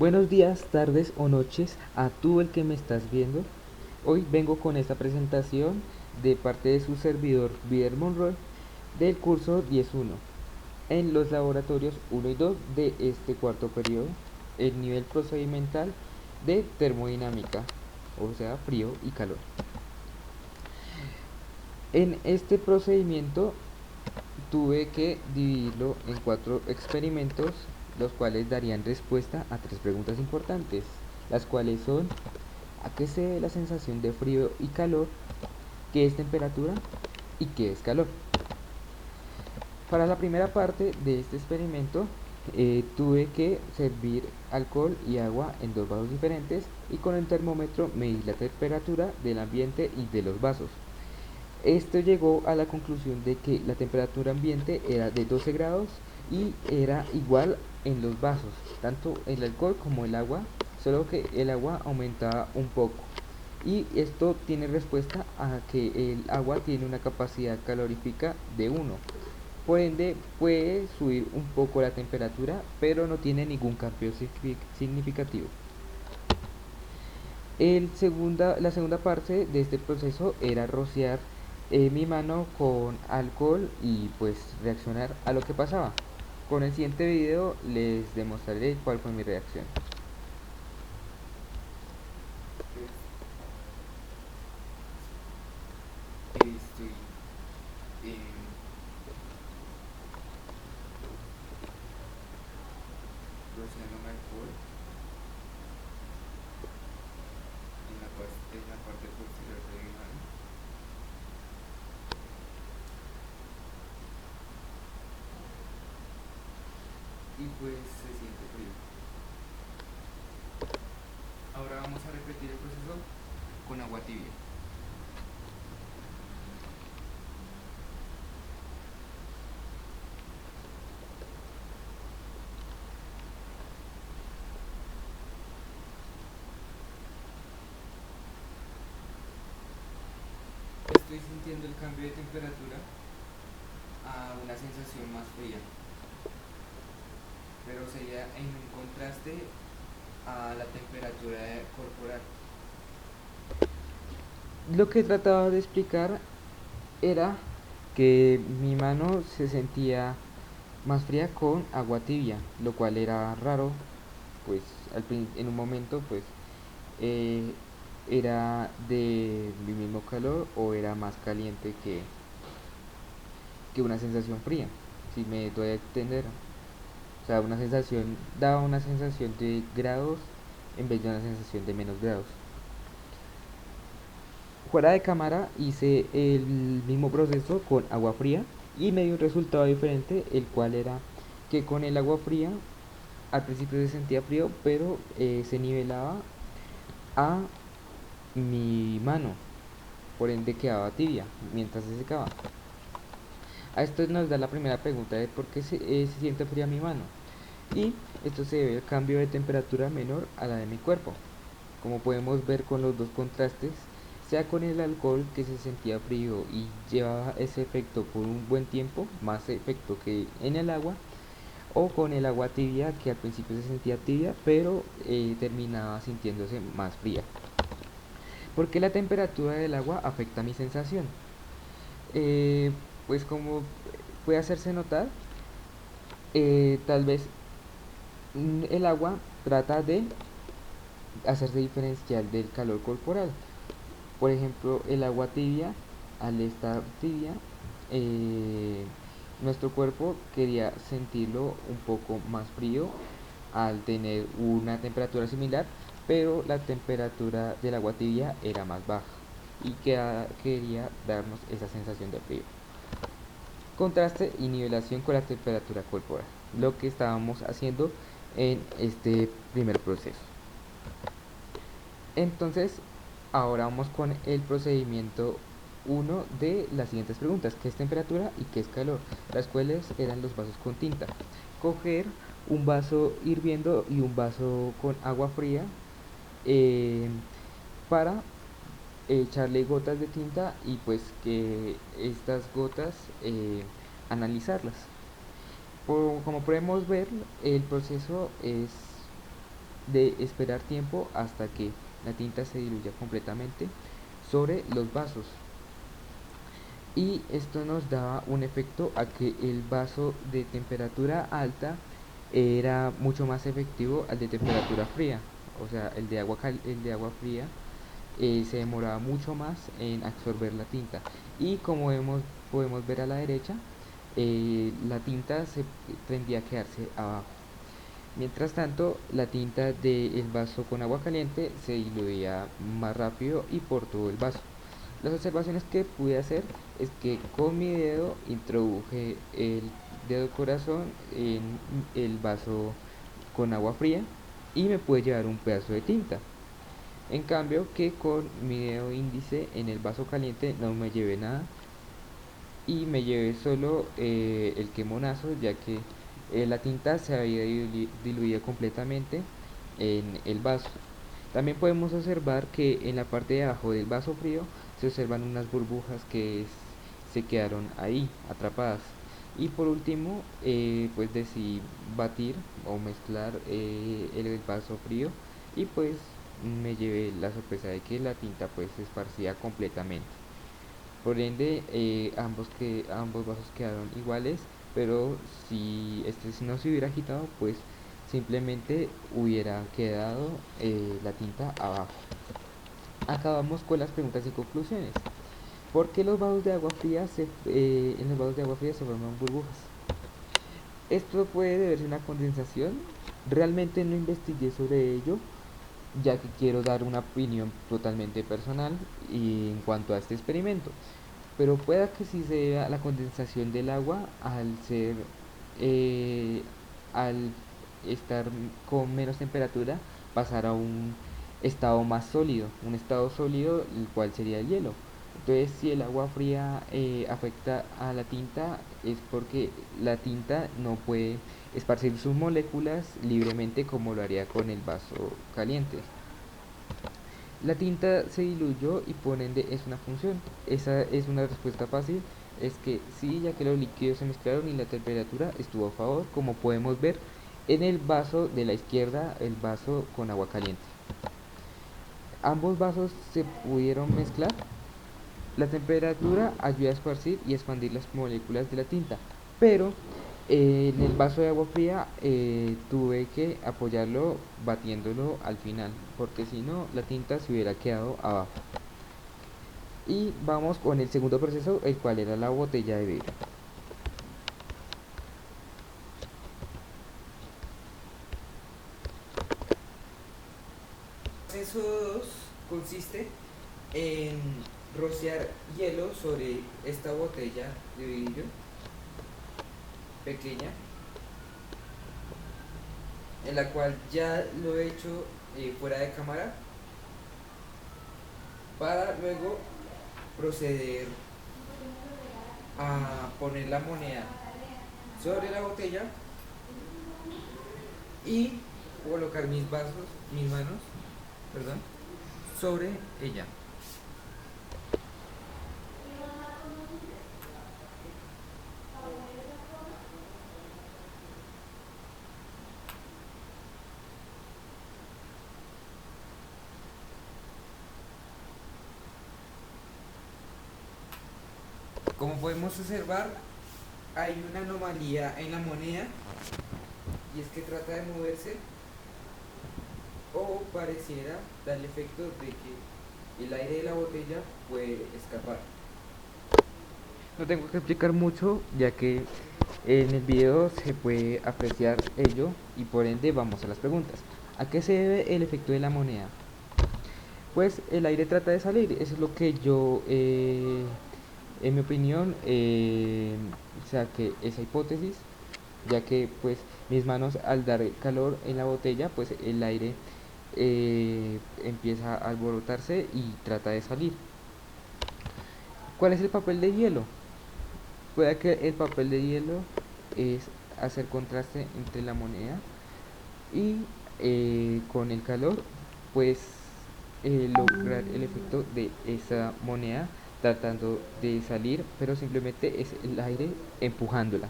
Buenos días, tardes o noches a tú el que me estás viendo. Hoy vengo con esta presentación de parte de su servidor Bider Monroy del curso 10.1 en los laboratorios 1 y 2 de este cuarto periodo, el nivel procedimental de termodinámica, o sea, frío y calor. En este procedimiento tuve que dividirlo en 4 experimentos, los cuales darían respuesta a 3 preguntas importantes, las cuales son: ¿a qué se debe la sensación de frío y calor? ¿Qué es temperatura? ¿Y qué es calor? Para la primera parte de este experimento tuve que servir alcohol y agua en 2 vasos diferentes y con el termómetro medir la temperatura del ambiente y de los vasos. Esto llegó a la conclusión de que la temperatura ambiente era de 12 grados y era igual en los vasos, tanto el alcohol como el agua, solo que el agua aumentaba un poco. Y esto tiene respuesta a que el agua tiene una capacidad calorífica de 1. Por ende, puede subir un poco la temperatura, pero no tiene ningún cambio significativo. La segunda parte de este proceso era rociar mi mano con alcohol y pues reaccionar a lo que pasaba. Con el siguiente video les demostraré cuál fue mi reacción. Estoy rociándome alcohol en la parte posterior de mi mano y pues se siente frío. Ahora vamos a repetir el proceso con agua tibia. Estoy sintiendo el cambio de temperatura a una sensación más fría, pero sería en un contraste a la temperatura corporal. Lo que trataba de explicar era que mi mano se sentía más fría con agua tibia, lo cual era raro, pues en un momento pues eh, era de mi mismo calor o era más caliente que una sensación fría, si me doy a entender. O sea, daba una sensación de grados en vez de una sensación de menos grados. Fuera de cámara hice el mismo proceso con agua fría y me dio un resultado diferente, el cual era que con el agua fría al principio se sentía frío, pero se nivelaba a mi mano, por ende quedaba tibia mientras se secaba. A esto nos da la primera pregunta de por qué se siente fría mi mano. Y esto se debe al cambio de temperatura menor a la de mi cuerpo. Como podemos ver con los dos contrastes, sea con el alcohol que se sentía frío y llevaba ese efecto por un buen tiempo, más efecto que en el agua, o con el agua tibia que al principio se sentía tibia, pero terminaba sintiéndose más fría. ¿Por qué la temperatura del agua afecta mi sensación? Eh, pues como puede hacerse notar, tal vez el agua trata de hacerse diferencial del calor corporal. Por ejemplo, el agua tibia, al estar tibia, eh, nuestro cuerpo quería sentirlo un poco más frío al tener una temperatura similar, pero la temperatura del agua tibia era más baja y quería darnos esa sensación de frío. Contraste y nivelación con la temperatura corporal, lo que estábamos haciendo en este primer proceso. Entonces, ahora vamos con el procedimiento uno de las siguientes preguntas: ¿qué es temperatura y qué es calor? Las cuales eran los vasos con tinta. Coger un vaso hirviendo y un vaso con agua fría eh, para echarle gotas de tinta y pues que estas gotas analizarlas. Como podemos ver, el proceso es de esperar tiempo hasta que la tinta se diluya completamente sobre los vasos. Y esto nos daba un efecto a que el vaso de temperatura alta era mucho más efectivo al de temperatura fría. O sea, el de agua fría se demoraba mucho más en absorber la tinta. Y como podemos ver a la derecha, la tinta se tendía a quedarse abajo. Mientras tanto, la tinta del vaso con agua caliente se diluía más rápido y por todo el vaso. Las observaciones que pude hacer es que con mi dedo introduje el dedo corazón en el vaso con agua fría y me pude llevar un pedazo de tinta. En cambio que con mi dedo índice en el vaso caliente no me llevé nada y me llevé solo el quemonazo, ya que la tinta se había diluido completamente en el vaso. También podemos observar que en la parte de abajo del vaso frío se observan unas burbujas que se quedaron ahí atrapadas. Y por último, pues decidí batir o mezclar el vaso frío y pues me llevé la sorpresa de que la tinta pues se esparcía completamente. Por ende, ambos vasos quedaron iguales, pero si si no se hubiera agitado, pues simplemente hubiera quedado la tinta abajo. Acabamos con las preguntas y conclusiones. ¿Por qué los vasos de agua fría en los vasos de agua fría se forman burbujas? Esto puede deberse a una condensación. Realmente no investigué sobre ello, ya que quiero dar una opinión totalmente personal en cuanto a este experimento. Pero pueda que sí se deba a la condensación del agua eh, al estar con menos temperatura, pasar a un estado sólido, el cual sería el hielo. Entonces, si el agua fría afecta a la tinta, es porque la tinta no puede esparcir sus moléculas libremente como lo haría con el vaso caliente. La tinta se diluyó y por ende es una función. Esa es una respuesta fácil. Es que sí, ya que los líquidos se mezclaron y la temperatura estuvo a favor, como podemos ver en el vaso de la izquierda, el vaso con agua caliente. Ambos vasos se pudieron mezclar. La temperatura ayuda a esparcir y expandir las moléculas de la tinta, pero en el vaso de agua fría tuve que apoyarlo batiéndolo al final, porque si no la tinta se hubiera quedado abajo. Y vamos con el segundo proceso, el cual era la botella de vidrio. El proceso 2 consiste en rociar hielo sobre esta botella de vidrio pequeña, en la cual ya lo he hecho fuera de cámara, para luego proceder a poner la moneda sobre la botella y colocar mis manos, perdón, sobre ella. Como podemos observar, hay una anomalía en la moneda, y es que trata de moverse, o pareciera dar el efecto de que el aire de la botella puede escapar. No tengo que explicar mucho, ya que en el video se puede apreciar ello y por ende vamos a las preguntas. ¿A qué se debe el efecto de la moneda? Pues el aire trata de salir, eso es lo que yo, en mi opinión, saqué esa hipótesis, ya que pues mis manos al dar calor en la botella, pues el aire empieza a alborotarse y trata de salir. ¿Cuál es el papel de hielo? Puede que el papel de hielo es hacer contraste entre la moneda y con el calor, pues lograr el efecto de esa moneda tratando de salir, pero simplemente es el aire empujándola.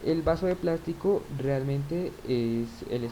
El vaso de plástico realmente es el